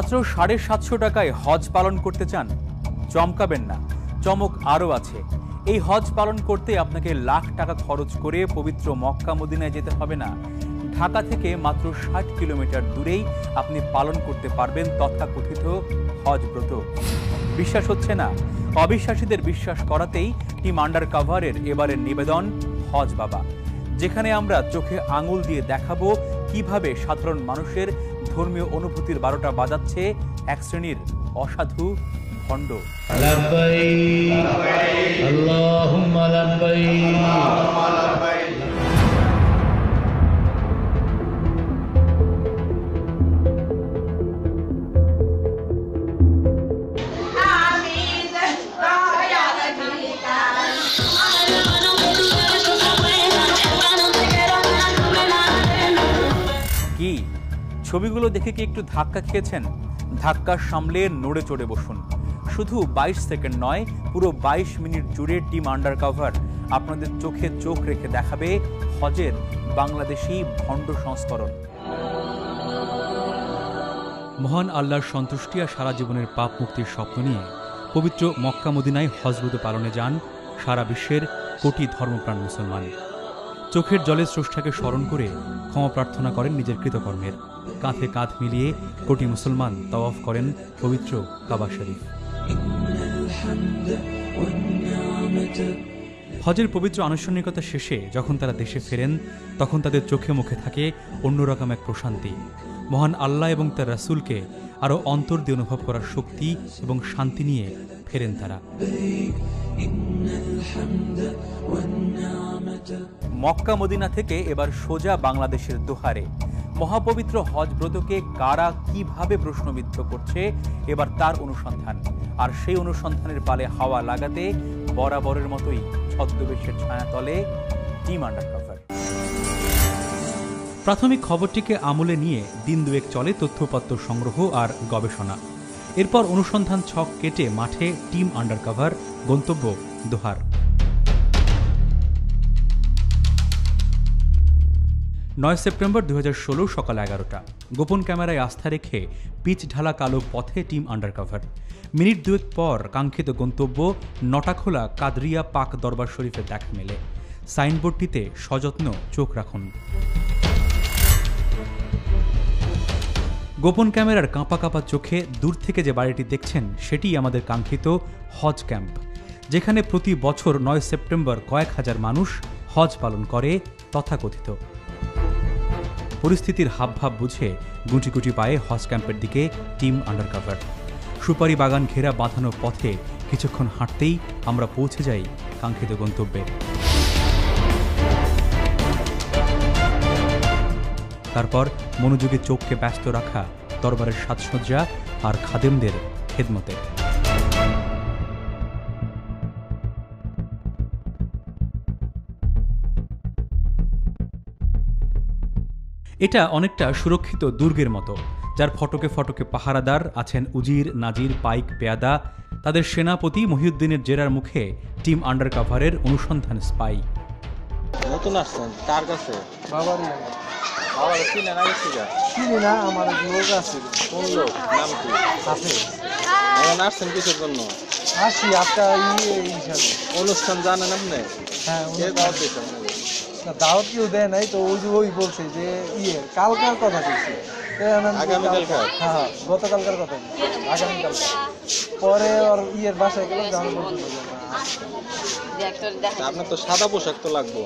মাত্র ৭৫০ টাকায় হজ পালন করতে চান? চমকাবেন না, চমক আরও আছে। এই হজ পালন করতে আপনাকে লাখ টাকা খরচ করে পবিত্র মক্কা মদিনায় যেতে হবে না। ঢাকা থেকে মাত্র ৬০ কিলোমিটার দূরেই আপনি পালন করতে পারবেন তথাকথিত হজ ব্রত। বিশ্বাস হচ্ছে না? অবিশ্বাসীদের বিশ্বাস করাতেই টিম আন্ডার কাভারের এবারের নিবেদন হজ বাবা, যেখানে আমরা চোখে আঙুল দিয়ে দেখাবো কিভাবে সাধারণ মানুষের ধর্মীয় অনুভূতির ১২টা বাজাচ্ছে এক শ্রেণীর অসাধু ভণ্ড। কি ছবিগুলো দেখে কি একটু ধাক্কা খেয়েছেন? ধাক্কা সামলে নড়ে চড়ে বসুন। শুধু ২২ সেকেন্ড নয়, পুরো ২২ মিনিট জুড়ে টিম আন্ডার কাভার আপনাদের চোখে চোখ রেখে দেখাবে হজের বাংলাদেশি ভণ্ড সংস্করণ। মহান আল্লাহর সন্তুষ্টি আর সারা জীবনের পাপ মুক্তির স্বপ্ন নিয়ে পবিত্র মক্কা মদিনায় হজব্রত পালনে যান সারা বিশ্বের কোটি ধর্মপ্রাণ মুসলমান। চোখের জলে স্রষ্টাকে স্মরণ করে ক্ষমা প্রার্থনা করেন নিজের কৃতকর্মের। কাঁধে কাঁধ মিলিয়ে কোটি মুসলমান তাওয়াফ করেন পবিত্র কাবা শরীফ। হজের পবিত্র আনুষ্ঠানিকতা শেষে যখন তারা দেশে ফেরেন, তখন তাদের চোখে মুখে থাকে অন্যরকম এক প্রশান্তি। মহান আল্লাহ এবং তার রাসূলকে আরও অন্তর দিয়ে অনুভব করার শক্তি এবং শান্তি নিয়ে ফেরেন তারা। মক্কা মদিনা থেকে এবার সোজা বাংলাদেশের দোহারে মহাপবিত্র হজ ব্রতকে কারা কিভাবে প্রশ্নবিদ্ধ করছে, এবার তার অনুসন্ধান। আর সেই অনুসন্ধানের পালে হাওয়া লাগাতে বরাবরের মতোই ছদ্মবেশের ছায়াতলে টিম আন্ডার কাভার। প্রাথমিক খবরটিকে আমলে নিয়ে দিন দুয়েক চলে তথ্যপত্র সংগ্রহ আর গবেষণা। এরপর অনুসন্ধান ছক কেটে মাঠে টিম আন্ডার কাভার, গন্তব্য দোহার। ৯ সেপ্টেম্বর ২০১৬ সকাল ১১টা। গোপন ক্যামেরায় আস্থা রেখে পিচ ঢালা কালো পথে টিম আন্ডার কাভার। মিনিট দুয়েক পর কাঙ্ক্ষিত গন্তব্য নটাখোলা কাদরিয়া পাক দরবার শরীফের দেখা মেলে। সাইনবোর্ডটিতে সযত্ন চোখ রাখুন। গোপন ক্যামেরার কাঁপা কাঁপা চোখে দূর থেকে যে বাড়িটি দেখছেন সেটিই আমাদের কাঙ্ক্ষিত হজ ক্যাম্প, যেখানে প্রতি বছর ৯ সেপ্টেম্বর কয়েক হাজার মানুষ হজ পালন করে তথাকথিত। পরিস্থিতির হাবভাব বুঝে গুটি গুটি পায়ে হজ ক্যাম্পের দিকে টিম আন্ডার কাভার। সুপারি বাগান ঘেরা বাঁধানো পথে কিছুক্ষণ হাঁটতেই আমরা পৌঁছে যাই কাঙ্ক্ষিত গন্তব্যে। তারপর মনোযোগে চোখকে ব্যস্ত রাখা দরবারের সাজসজ্জা আর খাদেমদের খেদমতে। এটা অনেকটা সুরক্ষিত দুর্গের মতো, যার ফটকে ফটকে পাহারাদার আছেন উজির, নাজির, পাইক, পেয়াদা। তাদের সেনাপতি মহিউদ্দিনের জেরার মুখে টিম আন্ডার কাভারের অনুসন্ধান স্পাই। নতুন আসছেন কার কাছে? বাবারই বাবার চিনেন আগে থেকে? চিনি না, আমার এক লোক আছে। কোন লোক? নাম কি? আছে। এখন আসছেন কিসের জন্য? আসি আপনার হিসাবে। অনুষ্ঠান জানেন আপনি? হ্যাঁ, কে দাওয়াত দিয়েছেন? না, দাওয়াত কেউ দেয় নাই তো। ওই বলছে যে কালকার কথা বলছে। আগামীকালকার? হ্যাঁ, গতকালকার কথা, আগামীকাল। পরে ওর বাসায় গেলাম, জানা বলছিল আপনার তো সাদা পোশাক তো লাগবো।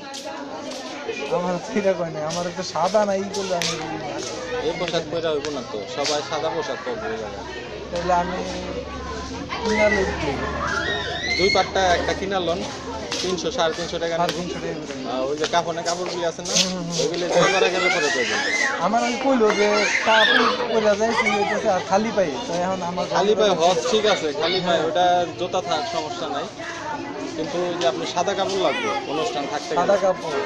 আমার ফিরে কয় নাই, আমার একটা সাদা নাই করলে আমি এই পোশাক পরে হইব না তো, সবাই সাদা পোশাক পরবে। তাহলে আমি দুই পাটটা একটা কিনা লন ৩০০ ৩৫০ টাকা। ৩৫০ টাকা। ওই যে কাফনে কাপড়গুলি আছে না, ওইগুলি করা গেলে পরে করবেন। আমার আমি কইলো যে কাপড় পরে যাইছি আর খালি পাই, তো এখন আমার খালি পায়ে হজ ঠিক আছে, খালি পায়ে ওটা জুতা থাক সমস্যা নাই, কিন্তু ওই যে আপনি সাদা কাপড় লাগবে অনুষ্ঠান থাকতে। সাদা কাপড়।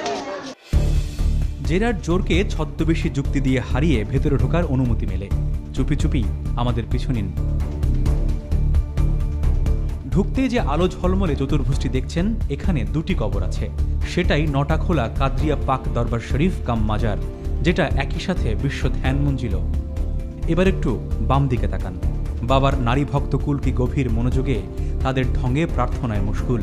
জেরার জোরকে ছদ্মবেশী যুক্তি দিয়ে হারিয়ে ভেতরে ঢোকার অনুমতি মেলে। চুপি চুপি আমাদের পিছু নিন। ঢুকতে যে আলো ঝলমলে চতুর্ভুজটি দেখছেন, এখানে দুটি কবর আছে। সেটাই নটাখোলা কাদরিয়া পাক দরবার শরীফ কাম মাজার, যেটা একই সাথে বিশ্ব ধ্যান মঞ্জিল। এবার একটু বাম দিকে তাকান। বাবার নারী ভক্তকুল কি গভীর মনোযোগে তাদের ঢঙে প্রার্থনায় মশগুল।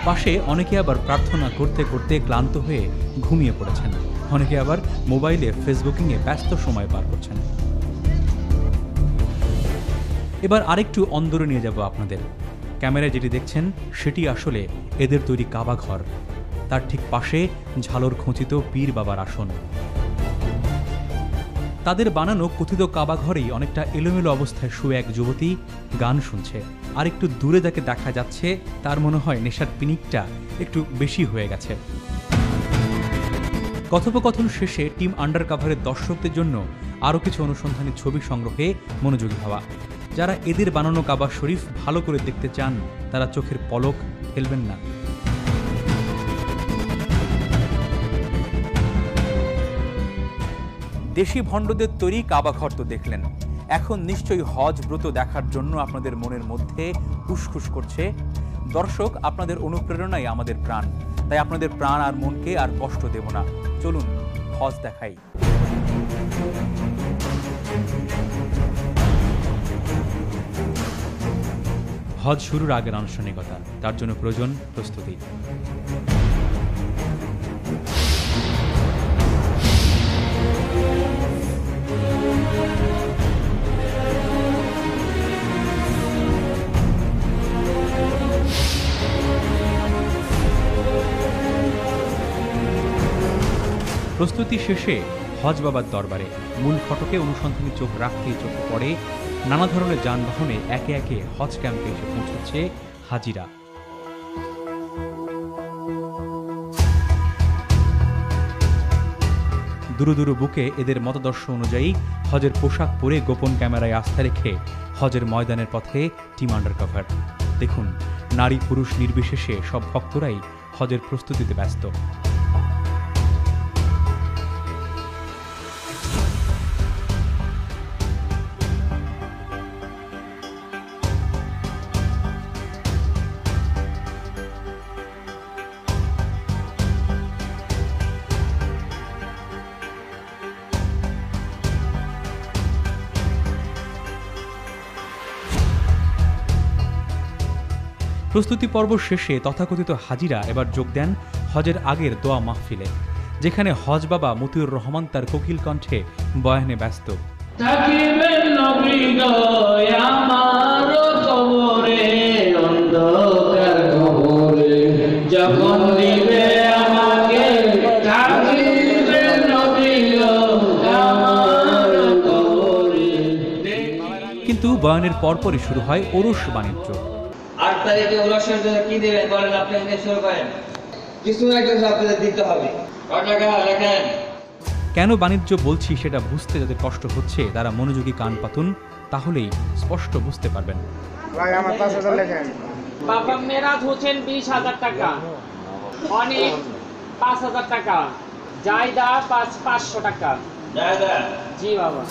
পাশে অনেকে আবার প্রার্থনা করতে করতে ক্লান্ত হয়ে ঘুমিয়ে পড়েছেন, অনেকে আবার মোবাইলে ফেসবুকিংয়ে ব্যস্ত সময় পার করছেন। এবার আরেকটু অন্দরে নিয়ে যাব আপনাদের। ক্যামেরায় যেটি দেখছেন সেটি আসলে এদের তৈরি কাবা ঘর। তার ঠিক পাশে ঝালর খচিত পীর বাবার আসন। তাদের বানানো কথিত কাবা ঘরেই অনেকটা এলোমেলো অবস্থায় শুয়ে এক যুবতী গান শুনছে। আর একটু দূরে যাকে দেখা যাচ্ছে তার মনে হয় নেশার পিনিকটা একটু বেশি হয়ে গেছে। কথোপকথন শেষে টিম আন্ডারকভারের দর্শকদের জন্য আরও কিছু অনুসন্ধানী ছবি সংগ্রহে মনোযোগী হওয়া। যারা এদের বানানো কাবা শরীফ ভালো করে দেখতে চান তারা চোখের পলক ফেলবেন না। দেশি ভণ্ডদের তৈরি কাবা ঘর তো দেখলেন, এখন নিশ্চয়ই হজ ব্রত দেখার জন্য আপনাদের মনের মধ্যে উসখুস করছে। দর্শক, আপনাদের অনুপ্রেরণাই আমাদের প্রাণ, তাই আপনাদের প্রাণ আর মনকে আর কষ্ট দেব না। চলুন হজ দেখাই। হজ শুরুর আগের আনুষ্ঠানিকতা, তার জন্য প্রয়োজন প্রস্তুতি। প্রস্তুতি শেষে হজ বাবার দরবারে মূল ফটকে অনুসন্ধানী চোখ রাখতেই চোখে পড়ে নানা ধরনের যানবাহনে একে একে হজ ক্যাম্পে এসে পৌঁছচ্ছে হাজিরা। দুরু দুরু বুকে এদের মতাদর্শ অনুযায়ী হজের পোশাক পরে গোপন ক্যামেরায় আস্থা রেখে হজের ময়দানের পথে টিম আন্ডারকভার। দেখুন, নারী পুরুষ নির্বিশেষে সব ভক্তরাই হজের প্রস্তুতিতে ব্যস্ত। প্রস্তুতি পর্ব শেষে তথাকথিত হাজিরা এবার যোগ দেন হজের আগের দোয়া মাহফিলে, যেখানে হজ বাবা মতিউর রহমান তার কোকিল কণ্ঠে বয়ানে ব্যস্ত। কিন্তু বয়ানের পরপরই শুরু হয় ওরস বাণিজ্য। 8 তারিখে ওরসের জন্য কি দিবেন বলেন, আপনি এখানে শুরু করেন। কিছু একটা আপনাদের দিতে হবে। কত টাকা লেখেন? কেন বাণিজ্য বলছি সেটা বুঝতে যাদের কষ্ট হচ্ছে তারা মনোযোগী কান পাতুন, তাহলেই স্পষ্ট বুঝতে পারবেন। ভাই আমার 5000 লেখেন। বাবা মেরাজ হোসেন 20,000 টাকা, অনিক 5,000 টাকা, জায়দা 500 টাকা। জায়দা? জি বাবা।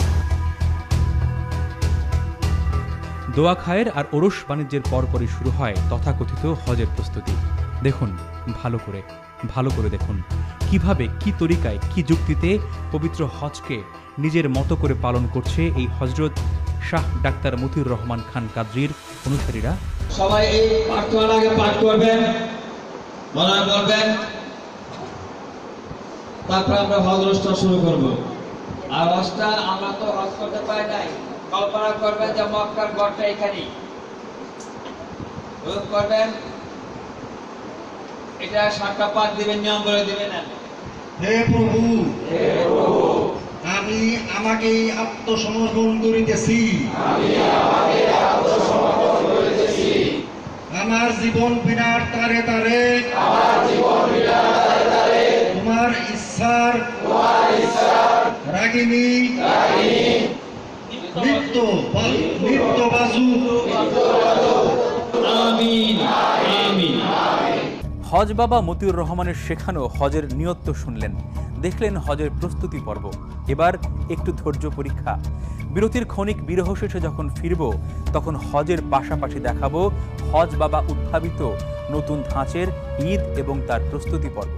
দোয়া খায়ের আর ওরস বাণিজ্যের পরপরই শুরু হয় তথাকথিত হজের প্রস্তুতি। দেখুন, ভালো করে দেখুন কিভাবে, কি তরিকায়, কি যুক্তিতে পবিত্র হজকে নিজের মতো করে পালন করছে এই হজরত শাহ ডাক্তার মতিউর রহমান খান কাদরির অনুসারীরা। সবাই এই প্রার্থনার আগে পাঠ করবেন, মনে করবেন, তারপর আমরা হজ অনুষ্ঠান শুরু করব। আর হজটা আমরা তো হজ করতে পারি নাই, কল্পনা করবেন যে মক্কার ঘরটা এখানেই রোধ করবেন। এটা 7টা পাক দিবেন, নিয়ম বলে দিবেন। হে প্রভু, আমি আমাকে আত্মসমর্পণ করিতেছি। আমার জীবন বিনার তারে তারে তোমার ইচ্ছার রাগিনী নিত্য বাজু। হজ বাবা মতিউর রহমানের শেখানো হজের নিয়ত শুনলেন, দেখলেন হজের প্রস্তুতি পর্ব। এবার একটু ধৈর্য পরীক্ষা। বিরতির ক্ষণিক বিরহ শেষে যখন ফিরব, তখন হজের পাশাপাশি দেখাবো হজ বাবা উদ্ভাবিত নতুন ধাঁচের ঈদ এবং তার প্রস্তুতি পর্ব।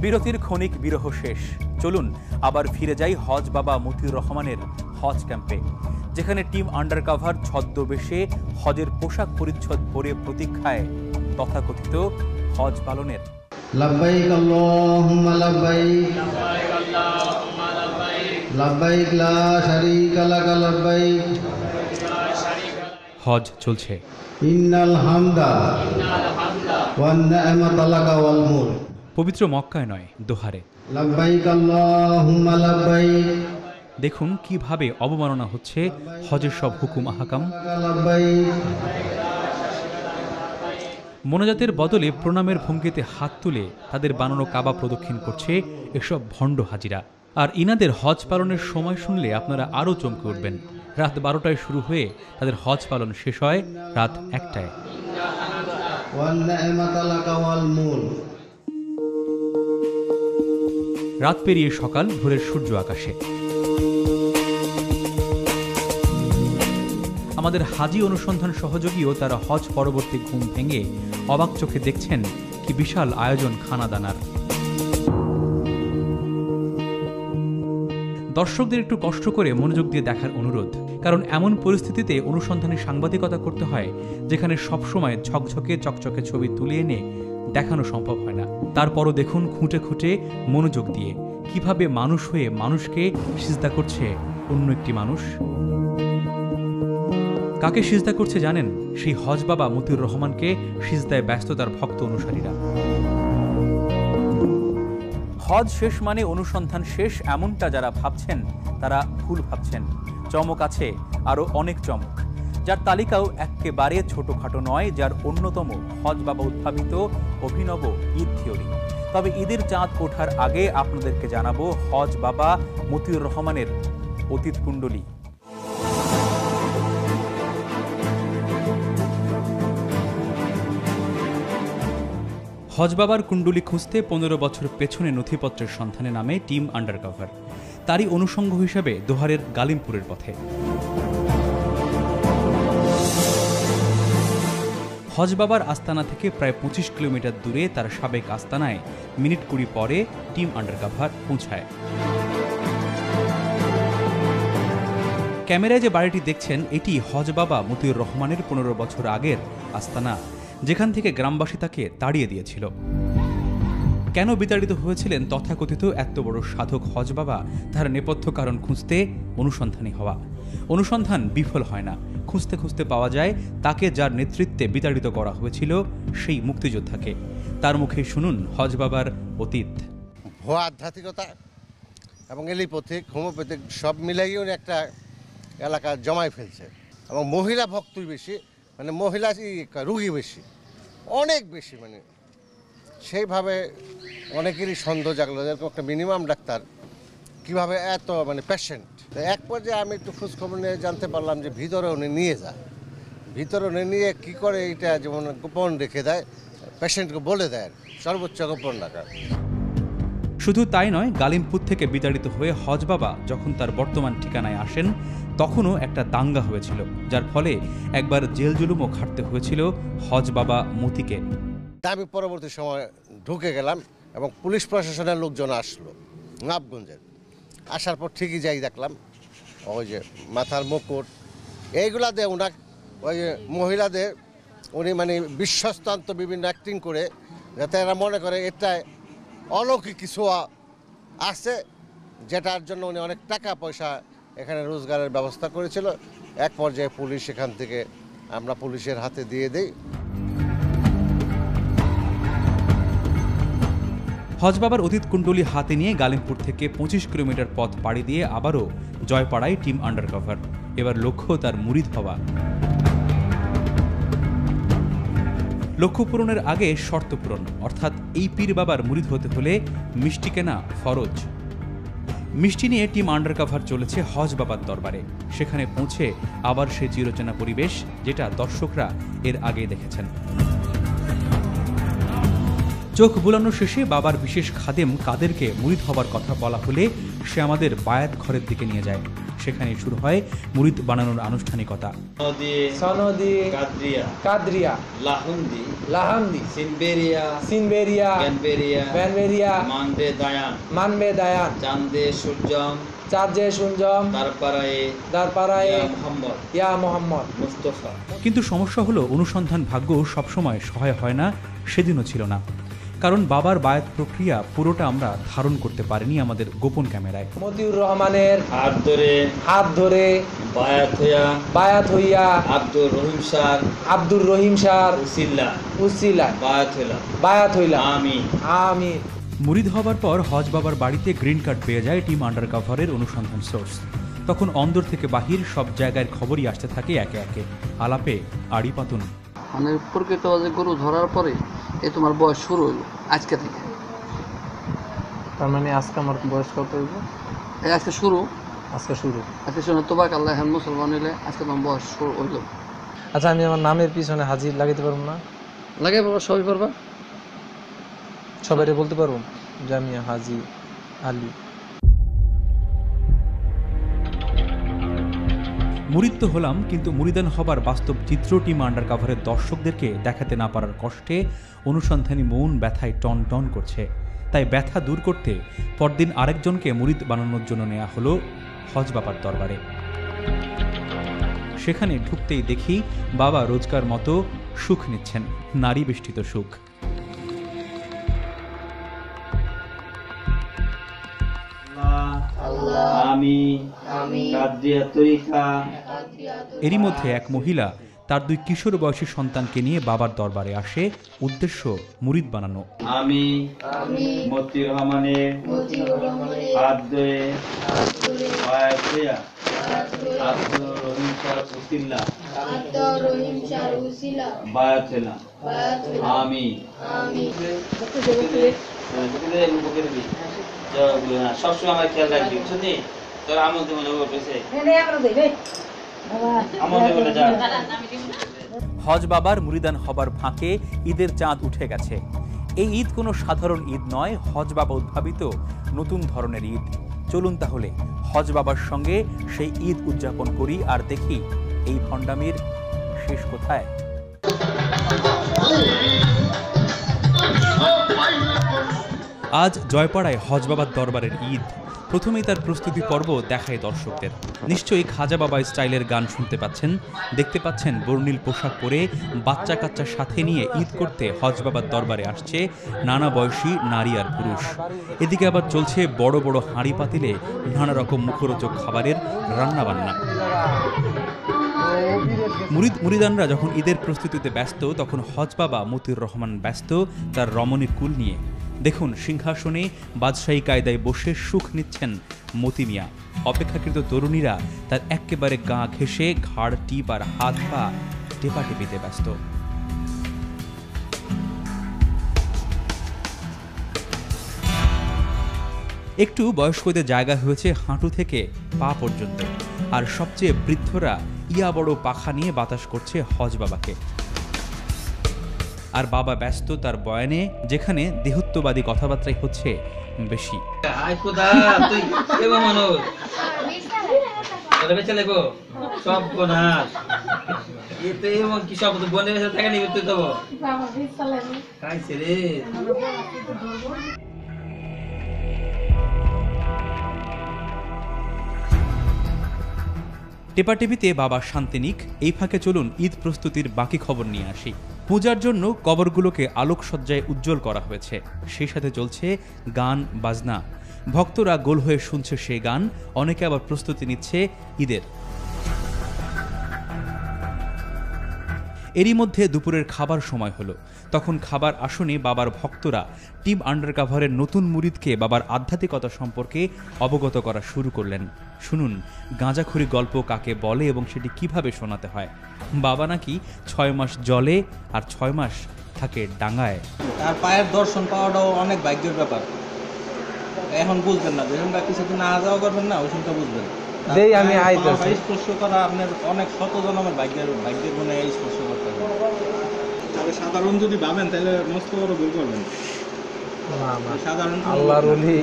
বিরতির ক্ষণিক বিরহ শেষ। চলুন আবার ফিরে যাই হজ বাবা মতিউর রহমানের হজ ক্যাম্পে, যেখানে টিম আন্ডারকভার ছদ্মবেশে হজের পোশাক পরিচ্ছদ পরে প্রতীক্ষায় তথাকথিত হজ পালনের। লাব্বাইক আল্লাহুম্মা লাব্বাইক লাব্বাইক লা শারীকা লাক লাব্বাইক। হজ চলছে। ইন্নাল হামদা ওয়ান নি'মাতা লাকা ওয়াল মুলক। পবিত্র মক্কায় নয়, দোহারে। লাব্বাইক আল্লাহুম্মা লাব্বাইক। দেখুন কিভাবে অবমাননা হচ্ছে হজের সব হুকুম আহকাম। মোনাজাতের বদলে প্রণামের ভঙ্গিতে হাত তুলে তাদের বানানো কাবা প্রদক্ষিণ করছে এসব ভণ্ড হাজিরা। আর ইনাদের হজ পালনের সময় শুনলে আপনারা আরও চমকে উঠবেন। রাত 12টায় শুরু হয়ে তাদের হজ পালন শেষ হয় রাত 1টায়। রাত পেরিয়ে সকাল, ভোরের সূর্য আকাশে। আমাদের হাজি অনুসন্ধান সহযোগীও তারা হজ পরবর্তী ঘুম ভেঙে অবাক চোখে দেখছেন কি বিশাল আয়োজন খানাদানার। দর্শকদের একটু কষ্ট করে মনোযোগ দিয়ে দেখার অনুরোধ, কারণ এমন পরিস্থিতিতে অনুসন্ধানী সাংবাদিকতা করতে হয় যেখানে সবসময় ঝকঝকে চকচকে ছবি তুলে এনে দেখানো সম্ভব হয় না। তারপরও দেখুন খুঁটে খুঁটে মনোযোগ দিয়ে কিভাবে মানুষ হয়ে মানুষকে সিজদা করছে অন্য একটি মানুষ। কাকে সিজদা করছে জানেন? সেই হজ বাবা মতিউর রহমানকে সিজদায় ব্যস্ত তার ভক্ত অনুসারীরা। হজ শেষ মানে অনুসন্ধান শেষ, এমনটা যারা ভাবছেন তারা ভুল ভাবছেন। চমক আছে আরও অনেক চমক, যার তালিকাও একেবারে ছোটখাটো নয়, যার অন্যতম হজ বাবা উদ্ভাবিত অভিনব ঈদ থিওরি। তবে ঈদের চাঁদ ওঠার আগে আপনাদেরকে জানাবো হজ বাবা মতিউর রহমানের অতীত কুণ্ডলী। হজ বাবার কুণ্ডলী খুঁজতে 15 বছর পেছনে নথিপত্রের সন্ধানে নামে টিম আন্ডারকভার। তারই অনুষঙ্গ হিসেবে দোহারের গালিমপুরের পথে। হজ বাবার আস্তানা থেকে প্রায় 25 কিলোমিটার দূরে তার সাবেক আস্তানায় মিনিট 20 পরে টিম আন্ডারকভার পৌঁছায়। ক্যামেরায় যে বাড়িটি দেখছেন, এটি হজ বাবা মতিউর রহমানের 15 বছর আগের আস্তানা, যেখান থেকে গ্রামবাসী তাকে তাড়িয়ে দিয়েছিল। কেন বিতাড়িত হয়েছিলেন তথাকথিত এত বড় সাধক হজ বাবা, তার নেপথ্য কারণ খুঁজতে অনুসন্ধানী হওয়া। অনুসন্ধান বিফল হয় না, খুঁজতে খুঁজতে পাওয়া যায় তাকে যার নেতৃত্বে বিতাড়িত করা হয়েছিল, সেই মুক্তিযোদ্ধাকে। তার মুখে শুনুন হজ বাবার অতীত। ভুয়া আধ্যাত্মিকতা এবং এলিপ্যাথিক, হোমিওপ্যাথিক সব মিলাইয়ে উনি একটা এলাকা জমাই ফেলছে। এবং মহিলা ভক্তই বেশি, মানে মহিলা রুগী বেশি, অনেক বেশি। মানে সেইভাবে অনেকেরই সন্দেহ জাগলো, যেরকম একটা মিনিমাম ডাক্তার কীভাবে এত মানে পেশেন্ট। এক পর্যায়ে আমি একটু খোঁজখবর নিয়ে জানতে পারলাম যে ভিতরে উনি নিয়ে যায়, ভিতরে উনি নিয়ে কী করে এটা যেমন গোপন রেখে দেয়, পেশেন্টকে বলে দেয়, সর্বোচ্চ গোপন রাখা। শুধু তাই নয়, গালিমপুর থেকে বিতাড়িত হয়ে হজ বাবা যখন তার বর্তমান ঠিকানায় আসেন, তখনও একটা দাঙ্গা হয়েছিল, যার ফলে একবার জেল জুলুমও খাটতে হয়েছিল হজ বাবা মতিকে। আমি পরবর্তী সময় ঢুকে গেলাম এবং পুলিশ প্রশাসনের লোকজন আসলো নবাবগঞ্জের। আসার পর ঠিকই যাই দেখলাম ওই যে মাথার মুকুট এইগুলা দিয়ে ওনার ওই মহিলাদের উনি মানে বিশ্বস্তান্ত বিভিন্ন অ্যাক্টিং করে, যাতে এরা মনে করে এটাই অলৌকিক কিছু আছে, যেটার জন্য উনি অনেক টাকা পয়সা এখানে রোজগারের ব্যবস্থা করেছিল। এক পর্যায়ে পুলিশ এখান থেকে আমরা পুলিশের হাতে দিয়ে দেই। হজ বাবার অতীত কুণ্ডলী হাতে নিয়ে গালিমপুর থেকে 25 কিলোমিটার পথ পাড়ি দিয়ে আবারও জয়পাড়ায় টিম আন্ডারকভার। এবার লক্ষ্য তার মুরিদ হওয়া। লক্ষ্য পূরণের আগে শর্ত পূরণ, অর্থাৎ এই পীর বাবার মুরিদ হতে হলে মিষ্টি কেনা ফরজ। মিষ্টি নিয়ে টিম আন্ডারকভার চলেছে হজ বাবার দরবারে। সেখানে পৌঁছে আবার সে চিরচেনা পরিবেশ, যেটা দর্শকরা এর আগেই দেখেছেন। চোখ বুলানো শেষে বাবার বিশেষ খাদেম কাদেরকে মুরিদ হবার কথা বলা হলে সে আমাদের বায়াত ঘরের দিকে নিয়ে যায়। সেখানে শুরু হয় মুরিদ বানানোর আনুষ্ঠানিকতা। সনদি, কাদরিয়া, কাদরিয়া, লাহুন্দি, লাহামদি, সিনবেরিয়া, সিনবেরিয়া, ক্যানবেরিয়া, ব্যানবেরিয়া, মানবে দায়ান, মানবে দায়ান, চান্দে সূর্যম, চাঁদে সুঞ্জম, তারপাড়ায়ে, দারপাড়ায়ে, মোহাম্মদ, ইয়া মোহাম্মদ, মুস্তফা। কিন্তু সমস্যা হলো অনুসন্ধান ভাগ্য সবসময় সহায় হয় না। সেদিনও ছিল না, কারণ বাবার বায়াত প্রক্রিয়া পুরোটা আমরা ধারণ করতে পারিনি আমাদের গোপন ক্যামেরায়। মতিউর রহমানের হাত ধরে বায়াত হইয়া আব্দুর রহিম শাহ উসিলা বায়াত হইলা। আমিন। মুরিদ হবার পর হজ বাবার বাড়িতে গ্রিন কার্ড পেয়ে যায় টিম আন্ডারকভারের অনুসন্ধান সোর্স। তখন অন্দর থেকে বাহির সব জায়গার খবরই আসতে থাকে একে একে। আলাপে আড়ি পাতুন। মানে প্রকৃত গরু ধরার পরে এই তোমার বয়স শুরু হইলো আজকে থেকে। তার মানে আজকে আমার বয়স কত হইব? আজকে শুরু তোবাক আল্লাহ মুসলমান হইলে আজকে তোমার বয়স শুরু হইলো। আচ্ছা, আমি আমার নামের পিছনে হাজির লাগাইতে পারবো না? লাগাই পারবা, সবই পারবা, সবাই বলতে পারবো যে আমি হাজি আলী। মুরিদ তো হলাম, কিন্তু মুরিদান হবার বাস্তব চিত্র টিম আন্ডারকভারের দর্শকদেরকে দেখাতে না পারার কষ্টে অনুসন্ধানী মন ব্যথায় টন টন করছে। তাই ব্যথা দূর করতে পরদিন আরেকজনকে মুরিদ বানানোর জন্য নেওয়া হলো হজ বাবার দরবারে। সেখানে ঢুকতেই দেখি বাবা রোজকার মতো সুখ নিচ্ছেন, নারী বেষ্টিত সুখ। এরই মধ্যে এক মহিলা তার 2 কিশোর বয়সী সন্তানকে নিয়ে বাবার দরবারে আসে, উদ্দেশ্য মুরিদ বানানো। আমি মতিউর রহমানের হাত ধরে বায়াত হইয়া আব্দুর রহিম শাহ উসিলা বায়াত হইলাম। আমি সবসময় আমার খেয়াল রাখবি, বুঝলি? তোর আমল মনে করতেছে হজ বাবার মুরিদান হবার ফাঁকে ঈদের চাঁদ উঠে গেছে। এই ঈদ কোনো সাধারণ ঈদ নয়, হজ বাবা উদ্ভাবিত নতুন ধরনের ঈদ। চলুন তাহলে হজ বাবার সঙ্গে সেই ঈদ উদযাপন করি আর দেখি এই ভণ্ডামির শেষ কোথায়। আজ জয়পাড়ায় হজ বাবার দরবারের ঈদ। প্রথমেই তার প্রস্তুতি পর্ব দেখায় দর্শকদের। নিশ্চয়ই খাজা বাবা স্টাইলের গান শুনতে পাচ্ছেন, দেখতে পাচ্ছেন বর্ণিল পোশাক পরে বাচ্চা কাচ্চা সাথে নিয়ে ঈদ করতে হজ বাবার দরবারে আসছে নানা বয়সী নারী আর পুরুষ। এদিকে আবার চলছে বড় বড় হাঁড়ি পাতিলে নানা রকম মুখরোচক খাবারের রান্নাবান্না। মুরিদানরা যখন ঈদের প্রস্তুতিতে ব্যস্ত, তখন হজ বাবা মতিউর রহমান ব্যস্ত তার রমণীর কুল নিয়ে। দেখুন, সিংহাসনে বাদশাহী কায়দায় বসে সুখ নিচ্ছেন মতি মিয়া। অপেক্ষাকৃত তরুণীরা তার একেবারে গা ঘেঁষে ঘাড় টিপ আর হাত পা টেপাটেপিতে ব্যস্ত। একটু বয়স্কদের জায়গা হয়েছে হাঁটু থেকে পা পর্যন্ত, আর সবচেয়ে বৃদ্ধরা ইয়া বড় পাখা নিয়ে বাতাস করছে হজ বাবাকে। আর বাবা ব্যস্ত তার বয়ানে, যেখানে দেহত্ববাদী কথাবার্তাই হচ্ছে বেশি। টেপাটেপিতে বাবা শান্তিনিক। এই ফাঁকে চলুন ঈদ প্রস্তুতির বাকি খবর নিয়ে আসি। পূজার জন্য কবরগুলোকে আলোকসজ্জায় উজ্জ্বল করা হয়েছে, সেই সাথে চলছে গান বাজনা। ভক্তরা গোল হয়ে শুনছে সেই গান, অনেকে আবার প্রস্তুতি নিচ্ছে ঈদের। এরই মধ্যে দুপুরের খাবার সময় হলো। তখন খাবার আসনে বাবার ভক্তরা টিম আন্ডারকভারের নতুন মুরিদকে বাবার আধ্যাত্মিকতা সম্পর্কে অবগত করা শুরু করলেন। শুনুন গাঁজাখুরি গল্প কাকে বলে এবং সেটি কিভাবে শোনাতে হয়। বাবা নাকি 6 মাস জলে আর 6 মাস থাকে ডাঙায়। তার পায়ের দর্শন পাওয়াটাও অনেক ভাগ্যের ব্যাপার। এখন বুঝবেন না, যখন কিছুদিন না যাওয়া করবেন না ওই সময়টা বুঝবেন। দেই আমি আইতাছি। স্পর্শ করা আপনার অনেক শত জন্মের ভাগ্যের গুণে স্পর্শ করতে হবে। তবে সাধারণ যদি ভাবেন তাহলে মস্ত বড় ভুল করবেন। সাধারণ আল্লাহর ওলি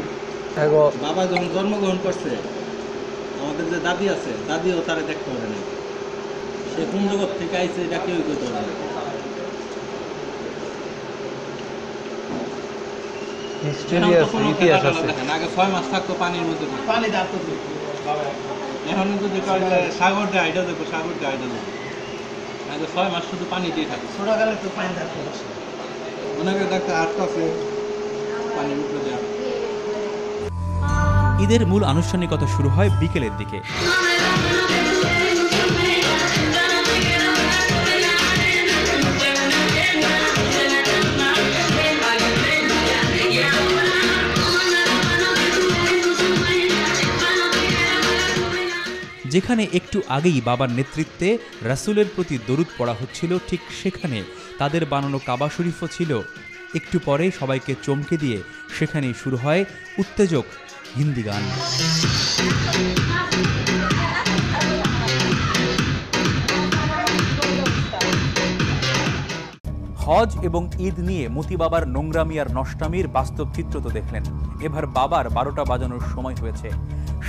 বাবা যখন জন্মগ্রহণ করছে, আমাদের যে দাদি আছে, দাদিও তারা দেখতে পারে না। সে কোন জগৎ থেকে আইছে এটা কেউ করতে পারে না। ইতিহাস আছে। আগে 6 মাস থাকতো পানির মধ্যে, পানি থাকতো। এখন যদি সাগর দিয়ে আইডা দেখো, সাগর দিয়ে আইডা দেখো, আগে 6 মাস শুধু পানি দিয়ে থাকতো। ছোটকালে তো পানি থাকতো, ওনাকে দেখতে আটকাছে পানির উপরে দেওয়া। ঈদের মূল আনুষ্ঠানিকতা শুরু হয় বিকেলের দিকে। যেখানে একটু আগেই বাবার নেতৃত্বে রাসূলের প্রতি দরুদ পড়া হচ্ছিল, ঠিক সেখানে তাদের বানানো কাবা শরীফও ছিল। একটু পরেই সবাইকে চমকে দিয়ে সেখানেই শুরু হয় উত্তেজক হিন্দি গান। হজ এবং ঈদ নিয়ে মতি বাবার নোংরামি আর নষ্টামির বাস্তব চিত্র তো দেখলেন। এবার বাবার 12টা বাজানোর সময় হয়েছে।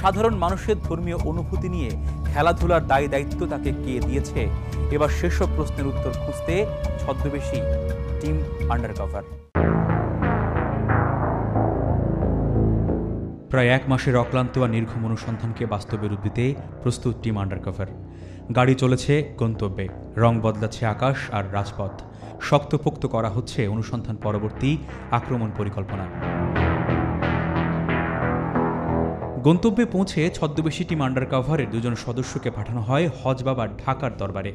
সাধারণ মানুষের ধর্মীয় অনুভূতি নিয়ে খেলাধুলার দায় দায়িত্ব তাকে কে দিয়েছে? এবার সেসব প্রশ্নের উত্তর খুঁজতে ছদ্মবেশী টিম আন্ডারকভার। প্রায় 1 মাসের অক্লান্ত আর নির্ঘুম অনুসন্ধানকে বাস্তবে রূপ দিতে প্রস্তুত টিম আন্ডারকভার। গাড়ি চলেছে গন্তব্যে, রং বদলাচ্ছে আকাশ আর রাজপথ। শক্তপোক্ত করা হচ্ছে অনুসন্ধান পরবর্তী আক্রমণ পরিকল্পনা। গন্তব্যে পৌঁছে ছদ্মবেশী টিম আন্ডারকভারের 2 জন সদস্যকে পাঠানো হয় হজ বাবার ঢাকার দরবারে।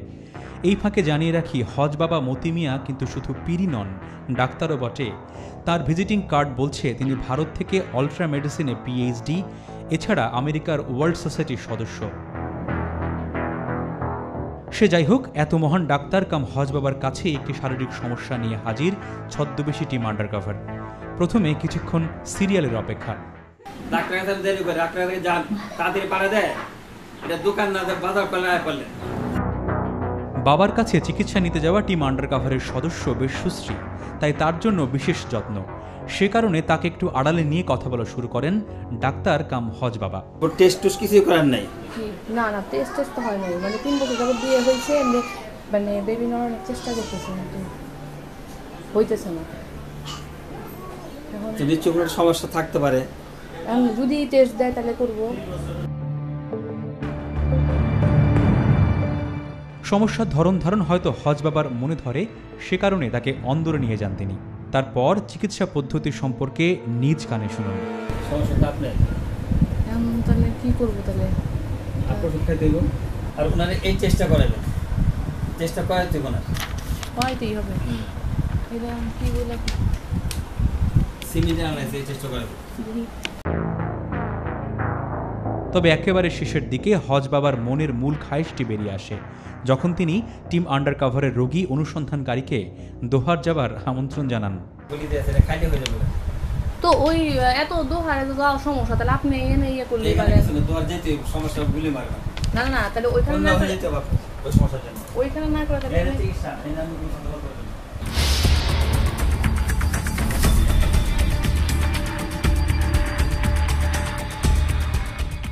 এই ফাঁকে জানিয়ে রাখি, হজ বাবা মতি মিয়া কিন্তু শুধু পীরই নন, ডাক্তারও বটে। তার ভিজিটিং কার্ড বলছে তিনি ভারত থেকে আল্ট্রা মেডিসিনে পিএইচডি, এছাড়া আমেরিকার ওয়ার্ল্ড সোসাইটির সদস্য। সে যাই হোক, এত মহান ডাক্তার কাম হজ বাবার কাছে একটি শারীরিক সমস্যা নিয়ে হাজির ছদ্মবেশী টিম আন্ডারকভার। প্রথমে কিছুক্ষণ সিরিয়ালের অপেক্ষা। বাবার কাছে চিকিৎসা নিতে যাওয়া টিম আন্ডারকভারের সদস্য বেশ সুশ্রী, তাই তার জন্য বিশেষ যত্ন। সে কারণে তাকে একটু আড়ালে নিয়ে কথা বলা শুরু করেন ডাক্তার কাম হজ বাবা। টেস্ট কিছু করার নাই? না না, টেস্ট তো হয় নাই, মানে 3 বছর যাবত বিয়ে হয়েছে, মানে বেবি নেওয়ার চেষ্টা করতেছে কিন্তু হইতেছে না। যদি চোখের সমস্যা থাকতে পারে, যদি টেস্ট দেয় তাহলে করব। সমস্যার ধরন ধারণ হয়তো হজ বাবার মনে ধরে, সে কারণে তাকে অন্দরে নিয়ে যান তিনি। তারপর চিকিৎসা পদ্ধতি সম্পর্কে নিজ কানে শুনুন। তাহলে কি করবো? তাহলে আর ওনারা এই চেষ্টা করাবেন, চেষ্টা করাইতে না হয়তেই হবে। এটা কি বলে সিমিতে আনাইছে, চেষ্টা করাবেন। তবে একেবারে শেষের দিকে হজ বাবার মনের মূল খায়েশটি বেরিয়ে আসে, যখন তিনি টিম আন্ডারকভারের রোগী অনুসন্ধানকারীকে দোহার যাবার আমন্ত্রণ জানান। তো ওই এত দোহারে যাওয়ার সমস্যা, তাহলে আপনি এনে ইয়ে করলে পারেন। না না, তাহলে ওইখানে না করে, ওইখানে না করে তাহলে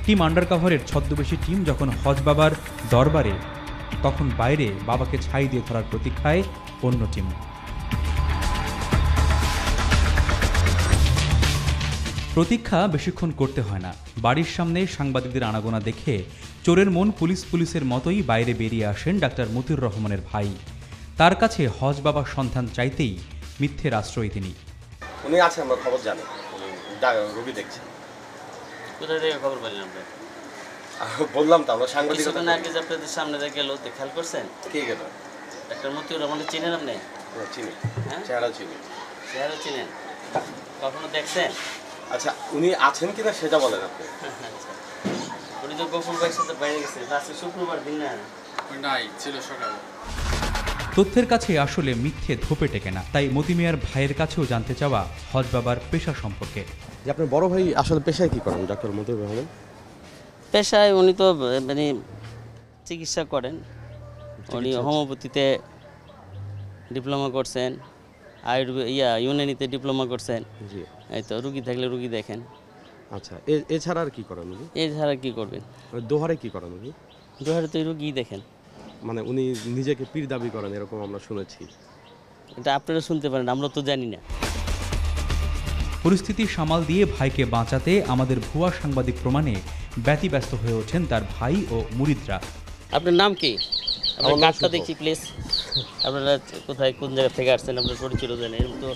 টিম আন্ডারকভারের ছদ্মবেশী টিম যখন হজ বাবার দরবারে, তখন বাইরে বাবাকে ছাই দিয়ে ধরার প্রতীক্ষায় অন্য টিম। প্রতীক্ষা বেশিক্ষণ করতে হয় না। বাড়ির সামনে সাংবাদিকদের আনাগোনা দেখে চোরের মন পুলিশের মতোই বাইরে বেরিয়ে আসেন ডাক্তার মতিউর রহমানের ভাই। তার কাছে হজ বাবার সন্ধান চাইতেই মিথ্যের আশ্রয় তিনি। উনি আছে, আমরা খবর জানি, রোগী দেখছেন। কোথা থেকে খবর পেলেন আপনি? বললাম তো, আমরা সাংবাদিক। কিছুদিন আগে যে আপনাদের সামনে দিয়ে গেল, খেয়াল করছেন? কে গেল? ডাক্তার মতিউর রহমানকে চিনেন আপনি? চিনি, হ্যাঁ, চেহারা চিনি। চেহারা চিনেন? কখনো দেখছেন? আচ্ছা, উনি আছেন কিনা সেটা বলেন আপনি। উনি তো গোকুল ভাইয়ের সাথে বাইরে গেছে, আজকে শুক্রবার দিন না? নাই, ছিল সকালে। তথ্যের কাছে আসলে মিথ্যে ধোপে টেকে না, তাই মতি মিয়ার ভাইয়ের কাছেও জানতে চাওয়া হজ বাবার পেশা সম্পর্কে। যে আপনার বড় ভাই আসলে পেশায় কি করেন ডক্টর মতিউর রহমান? পেশায় উনি তো মানে চিকিৎসা করেন। উনি হোমিওপ্যাথিতে ডিপ্লোমা করছেন, ইউনানিতে ডিপ্লোমা করছেন। জি। এই তো রুগী থাকলে রুগী দেখেন। আচ্ছা, এছাড়া আর কি করেন উনি? এছাড়া কি করবেন? দোহারে কি করেন উনি? দোহারে তো রুগী দেখেন। মানে উনি নিজেকে পীর দাবি করেন এরকম আমরা শুনেছি। এটা আপনারা শুনতে পারেন, আমরা তো জানি না। পরিস্থিতি সামাল দিয়ে ভাইকে বাঁচাতে আমাদের ভুয়া সাংবাদিক প্রমাণে ব্যতিব্যস্ত হয়ে ওঠেন তার ভাই ও মুরিদরা। আপনার নাম কি? আপনার কার্ডটা দেখি প্লিজ। আপনারা কোথায় কোন জায়গা থেকে আসছেন আপনার পরিচিত জানেন? এরকম তো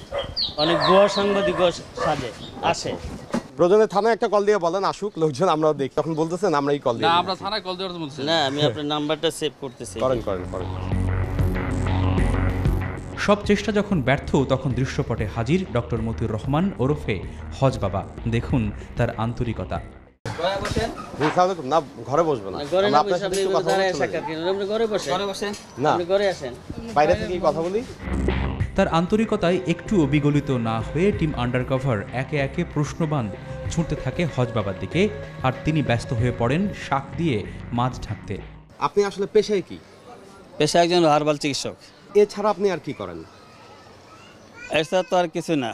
অনেক ভুয়া সাংবাদিক সাজে আসে। প্রয়োজনে থানায় একটা কল দিয়ে বলেন আসুক লোকজন, আমরাও দেখি। তখন বলতেছেন আমরা এই কল দিই। না, আমরা থানায় কল দেওয়ার বলছি না, আমি আপনার নাম্বারটা সেভ করতেছি। করেন। সব চেষ্টা যখন ব্যর্থ তখন দৃশ্যপটে হাজির ডক্টর মতিউর রহমান ওরফে হজ বাবা। দেখুন তার আন্তরিকতা। না, ঘরে বসবেন না, বাইরে থেকে কথা বলি। তার আন্তরিকতায় একটুও বিগলিত না হয়ে টিম আন্ডারকভার একে একে প্রশ্নবাণ ছুঁড়তে থাকে হজ বাবার দিকে, আর তিনি ব্যস্ত হয়ে পড়েন শাক দিয়ে মাছ ঢাকতে। আপনি আসলে পেশায় কি? পেশায় একজন হার্বাল চিকিৎসক। এছাড়া আপনি আর কি করেন? এছাড়া তো আর কিছু না।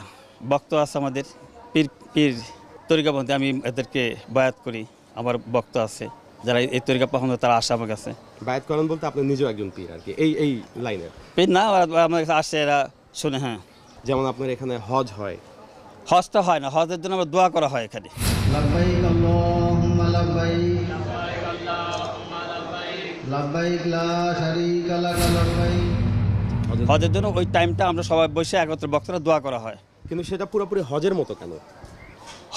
বক্ত আছে আমাদের, পীর তরিকাপন্থী, আমি এদেরকে বায়াত করি। আমার বক্ত আছে যারা এই তরিকা পছন্দ, তারা আসে আমার কাছে। বায়াত করেন বলতে আপনি নিজেও একজন পীর আর কি, এই লাইনের পীর না, আমার কাছে আসে, এরা শুনে। হ্যাঁ, যেমন আপনার এখানে হজ হয়। হজটা হয় না, হজের জন্য আমার দোয়া করা হয় এখানে। লাব্বাইক আল্লাহুম্মা লাব্বাইক, লাব্বাইক লা শারীকা লাক লাব্বাইক। হজের জন্য ওই টাইমটা আমরা সবাই বসে একত্রে বক্তরা দোয়া করা হয়। কিন্তু সেটা পুরোপুরি হজের মতো কেন?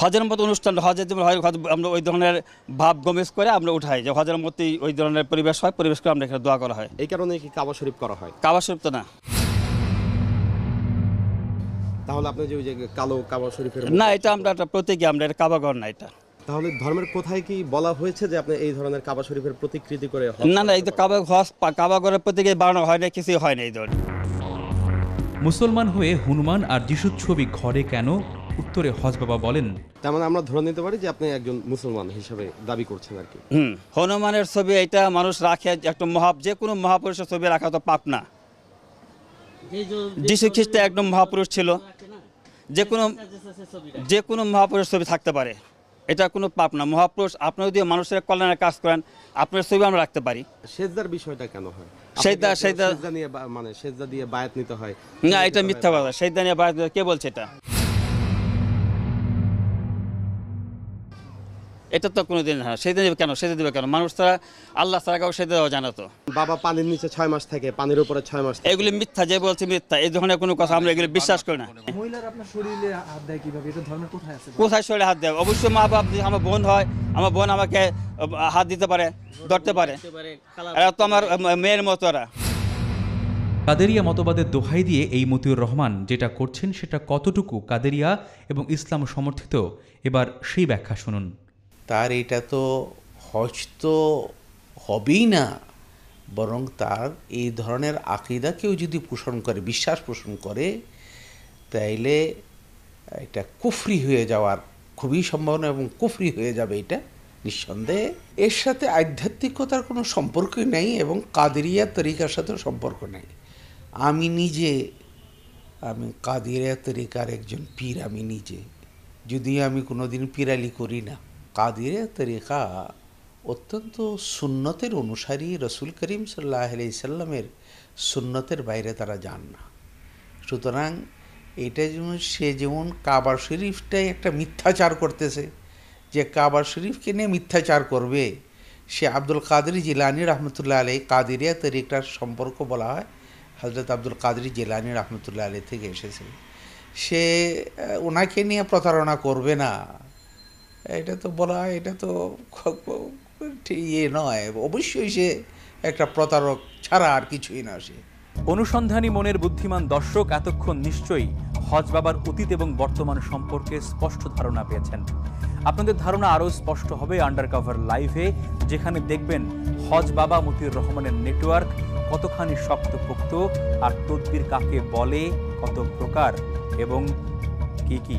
হজের মতো অনুষ্ঠান, হজের যেমন হয়, আমরা ওই ধরনের ভাব গমেজ করে আমরা উঠাই যে হজের মতোই ওই ধরনের পরিবেশ হয়, পরিবেশ করে আমরা এখানে দোয়া করা হয়। এই কারণে কি কাবা শরীফ করা হয়? কাবা শরীফ তো না। তাহলে আপনি যে ওই যে কালো কাবা শরীফের না, এটা আমরা একটা প্রতীকী, আমরা এটা কাবা ঘর না এটা। তাহলে ধর্মের কোথায় কি বলা হয়েছে যে আপনি এই ধরনের কাবা শরীফের প্রতিকৃতি করে? না, এই তো কাবা ঘরের প্রতীকে বানানো হয় না, কিছুই হয় না এই ধরনের। মুসলমান হয়ে হনুমান আর যিশুর ছবি ঘরে কেন? উত্তরে হজ বাবা বলেন, তার মানে আমরা ধরে নিতে পারি যে আপনি একজন মুসলমান হিসেবে দাবি করছেন আর কি। হনুমানের ছবি এটা মানুষ রাখে, একটা যে কোনো মহাপুরুষের ছবি রাখা তো পাপ না। যিশু খ্রিস্ট একদম মহাপুরুষ ছিল, যে কোনো মহাপুরুষের ছবি থাকতে পারে, এটা কোনো পাপ না। মহাপুরুষ, আপনি যদি মানুষের কল্যাণের কাজ করেন, আপনার ছবি আমরা রাখতে পারি। সেজদার বিষয়টা কেন হয়? সেজদা নিয়ে মানে সেজদা দিয়ে বায়াত নিতে হয় না, এটা মিথ্যা কথা। সেজদা নিয়ে বায়াত কে বলছে? এটা তো কোনোদিন সেজদা দেবে কেন? সেজদা দেবে কেন? মানুষ তারা আল্লাহ ছাড়া কাউকে সেজদা দেওয়া জানা তো। বাবা পানির নিচে 6 মাস থাকে, পানির উপরে 6 মাস। এগুলি মিথ্যা, যে বলছে মিথ্যা। এই ধরনের কোনো কথা আমরা এগুলি বিশ্বাস করি না। মহিলারা আপনার শরীরে হাত দেয় কিভাবে? এটা ধর্মের কোথায় আছে? কোথায় শরীরে হাত দেয়? অবশ্যই মা বাপ, আমার বোন হয়, আমার বোন আমাকে হাত দিতে পারে, ধরতে পারে। এরা তো আমার মেয়ের মতো। এরা কাদেরিয়া মতবাদের দোহাই দিয়ে এই মতিউর রহমান যেটা করছেন সেটা কতটুকু কাদেরিয়া এবং ইসলাম সমর্থিত, এবার সেই ব্যাখ্যা শুনুন। তার এটা তো হজ তো হবেই না, বরং তার এই ধরনের আকীদা কেউ যদি পোষণ করে, বিশ্বাস পোষণ করে, তাইলে এটা কুফরি হয়ে যাওয়ার খুবই সম্ভাবনা, এবং কুফরি হয়ে যাবে এটা নিঃসন্দেহে। এর সাথে আধ্যাত্মিকতার কোনো সম্পর্কই নেই, এবং কাদেরিয়া তরিকার সাথেও সম্পর্ক নেই। আমি কাদেরিয়া তরিকার একজন পীর, আমি নিজে, যদিও আমি কোনোদিন পীরালি করি না। কাদেরিয়া তরিকা অত্যন্ত সুন্নতের অনুসারী, রসুল করিম সাল্লাল্লাহু আলাইহি সাল্লামের সুন্নতের বাইরে তারা যান না। সুতরাং এটা যেমন কাবা শরীফটাই একটা মিথ্যাচার করতেছে, যে কাবা শরীফকে নিয়ে মিথ্যাচার করবে, সে আব্দুল কাদের জিলানী রহমতুল্লাহ আলাইহি, কাদেরিয়া তরিকার সম্পর্ক বলা হয় হযরত আব্দুল কাদের জিলানী রহমতুল্লাহ আলাইহি থেকে এসেছে। সে ওনাকে নিয়ে প্রতারণা করবে না, এটা তো বলা হয়, এটা তো নয়। অবশ্যই সে একটা প্রতারক ছাড়া আর কিছুই না। সে অনুসন্ধানী মনের বুদ্ধিমান দর্শক এতক্ষণ নিশ্চয়ই হজ বাবার অতীত এবং বর্তমান সম্পর্কে স্পষ্ট ধারণা পেয়েছেন। আপনাদের ধারণা আরও স্পষ্ট হবে আন্ডারকভার লাইভে, যেখানে দেখবেন হজ বাবা মতিউর রহমানের নেটওয়ার্ক কতখানি শক্তপোক্ত, আর তদবির কাকে বলে, কত প্রকার এবং কি কি।